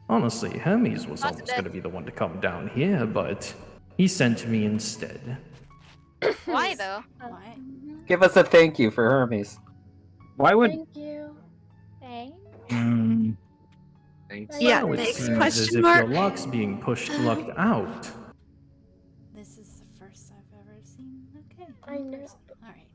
Honestly, Hermes was Lots of almost death. going to be the one to come down here, but he sent me instead. Why though? Why? Give us a thank you for Hermes. Why would? you. Thanks. Hmm. Thanks. Yeah, Now it thanks, seems question as if mark. your luck's being lucked out. This is the first I've ever seen. Okay. I know. Alright.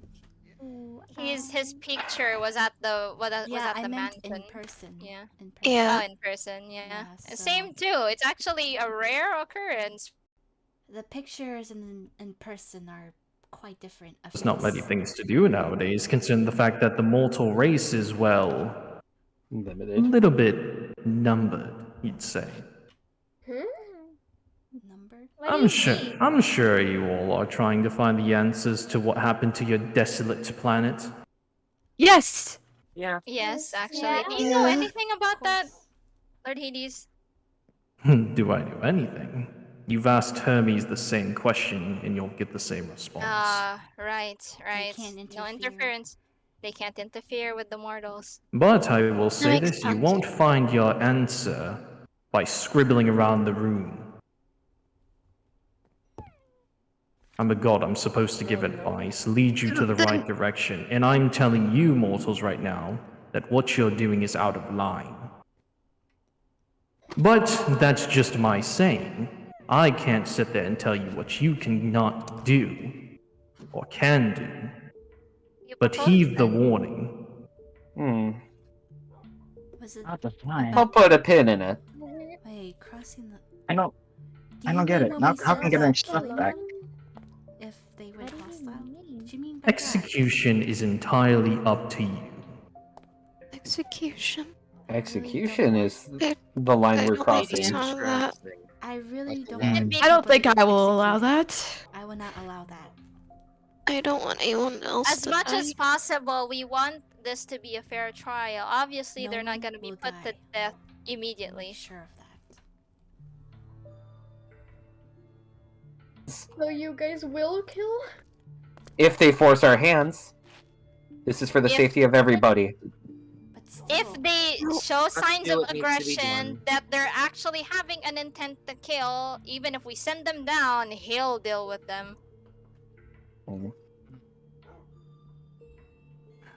His picture was at the was Yeah, at I the meant mansion. in person. Yeah. In person. Yeah. Oh, in person, yeah. Yeah, so- Same too. It's actually a rare occurrence. The pictures in person are quite different. of There's not course. many things to do nowadays, considering the fact that the mortal race is, well, a Limited. little bit numbered, you'd say. Numbered. I'm sure you all are trying to find the answers to what happened to your desolate planet. Yes. Yeah. Yes, actually. Yeah. Do you know Yeah. anything about that, course. Lord Hades? Do I know anything? You've asked Hermes the same question, and you'll get the same response. Right. can't No interfere. interference. They can't interfere with the mortals. But I will say makes this, you sense. won't find your answer by scribbling around the room. I'm a god, I'm supposed to give advice, lead you to the right direction, and I'm telling you, mortals, right now, that what you're doing is out of line. But that's just my saying. I can't sit there and tell you what you cannot do, or can do, but heed the warning. Was it Not the fine. I'll put a pin in it. wait, crossing the I don't Do I you don't get mean it. when How we how said can getting about stuff killing back? them if they were What do you hostile? mean? What do you mean by that? Execution is entirely up to you. Execution. Execution is I- the line I we're don't like the crossing. sound of that. I really That's the don't line. want I don't people to think get I will allow executed. that. I will not allow that. I don't want anyone else As to much die. as possible, we want this to be a fair trial. Obviously, No they're not one going to be will put to die. death I'm immediately. sure of that. So you guys will kill? If they force our hands, this is for the If- safety of everybody. But still, If they show signs do of what needs to be aggression, done. that they're actually having an intent to kill, even if we send them down, he'll deal with them.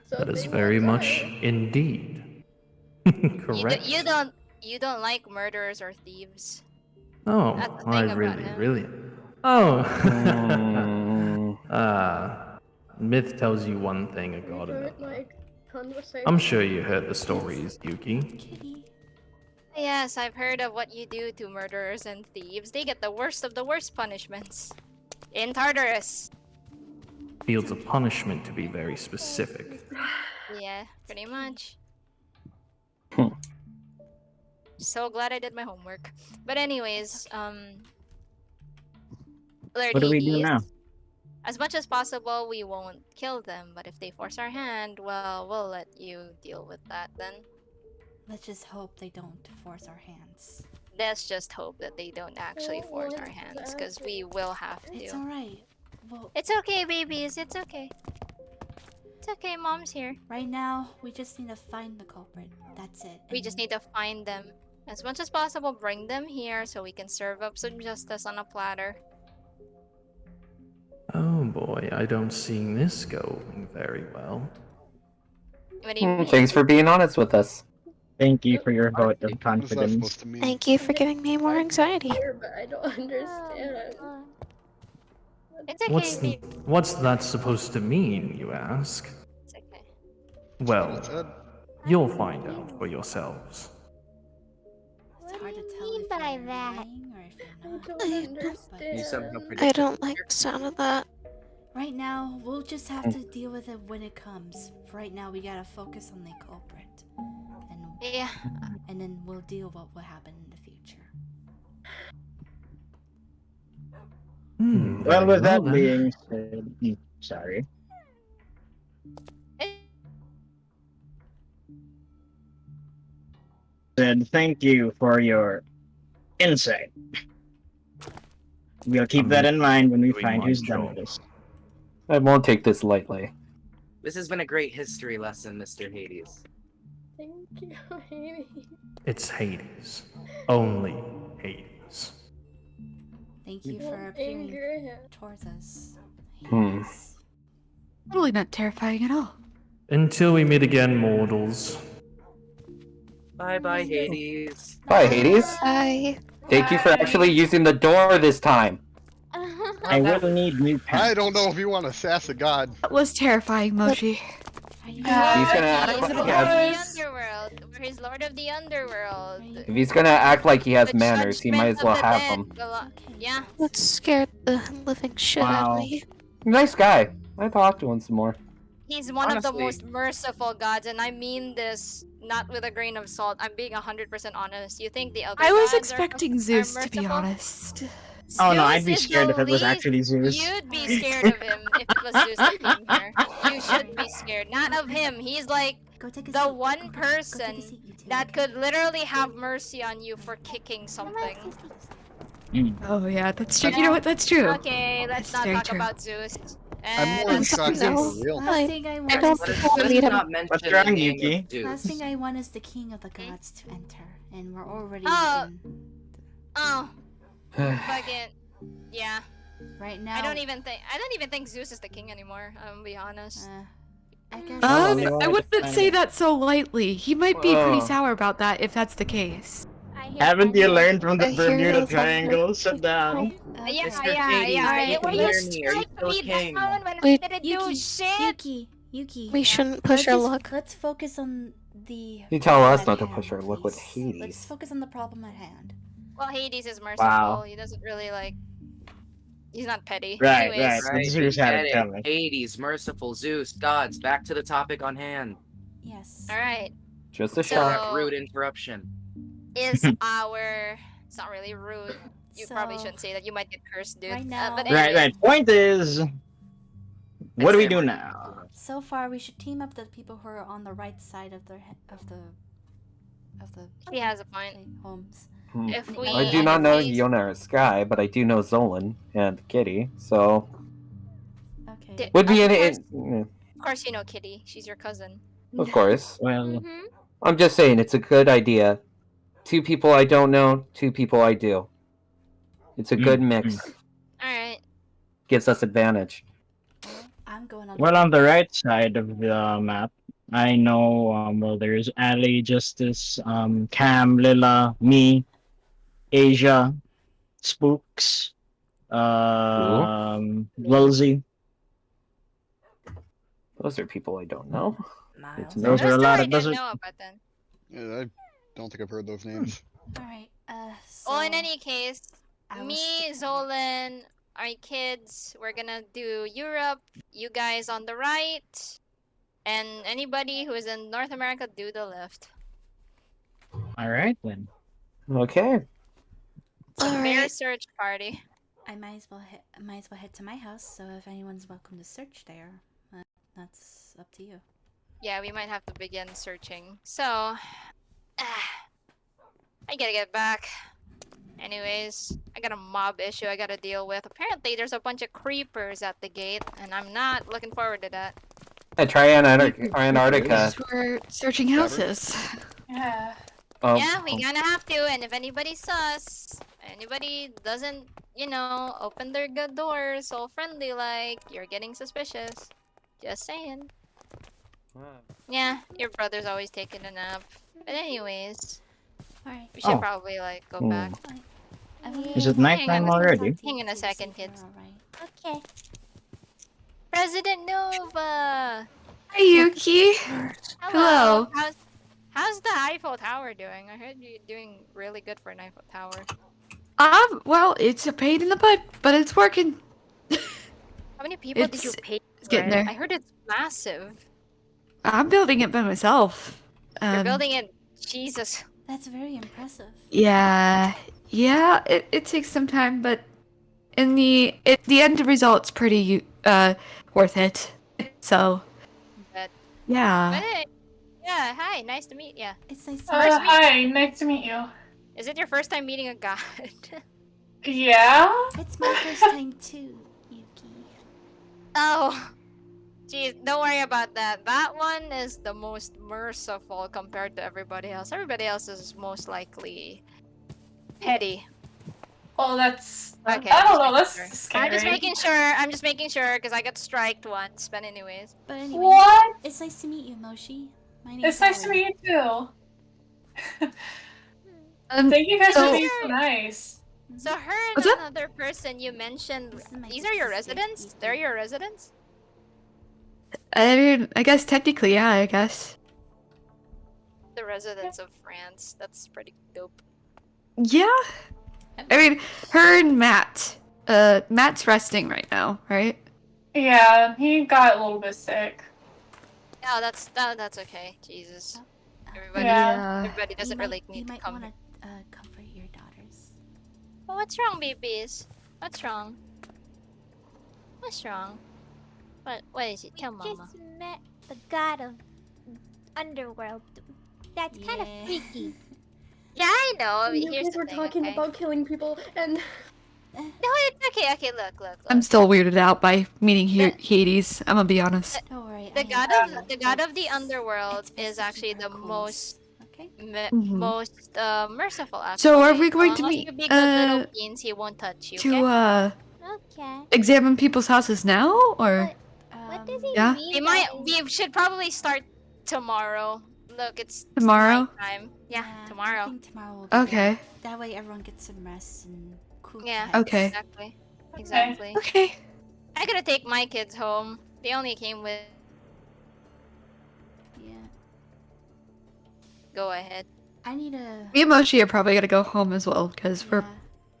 So That is they very won't much die. indeed. Correct. You don't like murderers or thieves. Oh, That's the I thing about really, him. Oh. Mm. Myth tells you one thing, a We god don't another. like conversation. I'm sure you heard the stories, Yuki. kitty. Yes, I've heard of what you do to murderers and thieves. They get the worst of the worst punishments. In Tartarus. Fields of punishment, to be very specific. Yeah, pretty much. Hmm. So glad I did my homework. But anyways, Lord What do we do Hades, now? as much as possible, we won't kill them. But if they force our hand, well, we'll let you deal with that then. Let's just hope they don't force our hands. Let's just hope that they don't actually don't force want our hands, that. because we will have It's to. alright. Well, It's okay, babies. It's okay. It's okay. Mom's here. right now, we just need to find the culprit. That's it. We just need to find them. As much as possible, bring them here so we can serve up some justice on a platter. Oh boy, I don't see this going very well. What do you mean? Thanks for being honest with us. Thank you for your vote of What is that confidence. supposed to mean? Thank you for giving me more anxiety. Here, but I don't understand. It's okay, baby. What's that supposed to mean, you ask? It's okay. Well, That's it. you'll find out for yourselves. It's hard to What do you tell mean if by you're that? lying or if you're I not. don't You somehow understand. predict- I don't like the sound of that. Right now, we'll just have to deal with it when it comes. For right now, we gotta focus on the culprit. Yeah. And then we'll deal with what will happen in the future. Hmm, Well, very with that then. being said, sorry. Said thank you for your insight. We'll keep that in mind when we Doing find my who's done job. this. I won't take this lightly. This has been a great history lesson, Mr. Hades. Thank you, Hades. It's Hades. Only Hades. Thank you Don't for appearing anger him. towards us. Hmm. Yes. Totally not terrifying at all. Until we meet again, mortals. Bye bye, Hades. Bye, Hades. Bye. Thank you for actually using the door this time. I will need new pens. I don't know if you want to sass a god. That was terrifying, Moshi. Are you He's gonna act He's like Lord he of has. the Underworld. He's Lord of the Underworld. If he's gonna act like he has The manners, he might as judgment well of the have dead them. Yeah. That scared the living shit out Wow. of me. Nice guy. I talked to him some more. He's one of the Honestly- most merciful gods, and I mean this not with a grain of salt. I'm being 100% honest. You think the other I was gods expecting are Zeus to be merciful? honest. Oh no, Zeus I'd be is scared the if it was least- actually Zeus. You'd be scared of him if it was Zeus that came here. You should be scared. Not of him. He's like Go take a the seat. one Go take a person seat, you two. that could literally have mercy on you for kicking something. Oh yeah, that's true. You know what? That's true. Okay, let's That's not very talk true. about Zeus. I'm more And shocked no. for real. Last thing I want I don't is think the I Let's need him. not mention What's the wrong, name Yuki? of Zeus. last thing I want is the king of the gods to enter, and we're already Oh. in. Oh, fucking yeah. Right now. I don't even think Zeus is the king anymore. I'm gonna be honest. I guess. Well, you I are wouldn't the say planet. that so lightly. He might be pretty Oh. sour about that if that's the case. Haven't you learned from the I hear Bermuda those Triangle? Sit down. Okay. Mr. Hades, Alright, if you let's- hear me, are you still a king? Wait, Yuki. we shouldn't push our luck. Let's focus on the. You tell problem us at not to hand, push our luck with please. Hades. Let's focus on the problem at hand. Well, Hades is merciful. Wow. He doesn't really like. He's not petty. Right, Anyways, right. But Right, Zeus we had get it it. coming. Hades, merciful, Zeus, gods. Back to the topic on hand. Yes. all right. Just a So- shot. That rude interruption. Is our? It's not really rude. You probably So, shouldn't say that. You might get cursed, dude. right now- but Right, anyway, right. Point is, what do we do Extremely now? So far, we should team up the people who are on the right side of the He has a point. homes. Hmm. If we, I do not know if we- Yona or Sky, but I do know Zolan and Kitty, so Okay. Di- would be of in course- it. Of course, you know Kitty. She's your cousin. Of course. Well, I'm just saying it's a good idea. 2 people I don't know, 2 people I do. It's a good mix. All right. Gives us advantage. I'm going on. well, on the right side of the map, I know, well, there's Ali, Justice, Cam, Lila, me, Asia, Spooks, Lulzy. Those are people I don't know. Miles. It's Those are a Rest lot I of didn't those. know about then. Yeah, I don't think I've heard those names. All right. Well, in So, any case, I was me, th- Zolan, our kids, we're gonna do Europe. You guys on the right, and anybody who is in North America do the left. All right then. Okay. It's a fair Alright. search party. I might as well head to my house. So if anyone's welcome to search there, that's up to you. Yeah, we might have to begin searching. So, I gotta get back. Anyways, I got a mob issue I gotta deal with. Apparently, there's a bunch of creepers at the gate, and I'm not looking forward to that. Try Antarctica. We're searching houses. Yeah. Yeah, we gonna have to, and if anybody sus, anybody doesn't, open their good doors all friendly like, you're getting suspicious. Just saying. Yeah, your brother's always taking a nap. But anyways, Alright. we should Oh. probably, go Hmm. back. Is it nighttime already? Hang on a second, kids. Alright. Okay. President Nova! Hi, Yuki. Hello. How's the Eiffel Tower doing? I heard you're doing really good for an Eiffel Tower. Well, it's a pain in the butt, but it's working. How many people did you It's- pay it's for getting it? there. I heard it's massive. I'm building it by myself. You're building it. Jesus. That's very impressive. Yeah, it takes some time, but in the end result's pretty worth it. So But, yeah. hey, yeah, hi, nice to meet ya. It's nice to meet you. Hi, nice to meet you. Is it your first time meeting a god? Yeah? It's my first time too, Yuki. Oh, jeez, don't worry about that. That one is the most merciful compared to everybody else. Everybody else is most likely petty. Well, that's. Okay, I I'm don't know, just that's making scary. I'm just making sure, because I got striked once, but anyways. But anyway, What? it's nice to meet you, Moshi. My name's It's nice to Ellie. meet you too. Thank you guys for being so nice. So her and What's up? another person you mentioned, This is my these are your sister, residents? Yuki. They're your residents? I mean, I guess technically, yeah. I guess. The residents of France. That's pretty dope. Yeah. I mean, her and Matt. Matt's resting right now, right? Yeah, he got a little bit sick. No, that's okay. Jesus. Everybody, Yeah. everybody doesn't really You need to might come. want to comfort your daughters. Well, what's wrong, babies? What's wrong? What's wrong? What is it? Tell mama. Just met the god of underworld. That's kind of Yeah. freaky. Yeah, I know. You Here's guys the were thing, talking okay? about killing people, and No, it's okay. Okay, look. I'm still weirded out by meeting Hades. I'm gonna be honest. Don't worry. The god of the underworld it's is best to actually keep our the coals, okay? most merciful. Actually, So are we going as to long as meet you be good little beans, he won't touch you. Okay? to Okay. examine people's houses now, or What does he Yeah? mean? We should probably start tomorrow. Look, it's Tomorrow? nighttime. Yeah, I tomorrow. think tomorrow will be Okay. good. That way everyone gets some rest and cool Yeah. heads. Okay. Exactly. Okay. I gotta take my kids home. They only came with. Yeah. Go ahead. I need a. Me and Moshi are probably gonna go home as well because we're.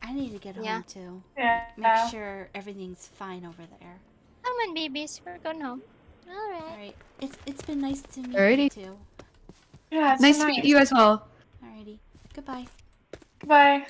I need to get home too. Yeah. Make sure everything's fine over there. Come on, babies. We're going home. Alright. Alright. It's been nice to meet Alrighty. you too. Yeah, it's Nice so to meet you as well. Alrighty. Goodbye. Goodbye.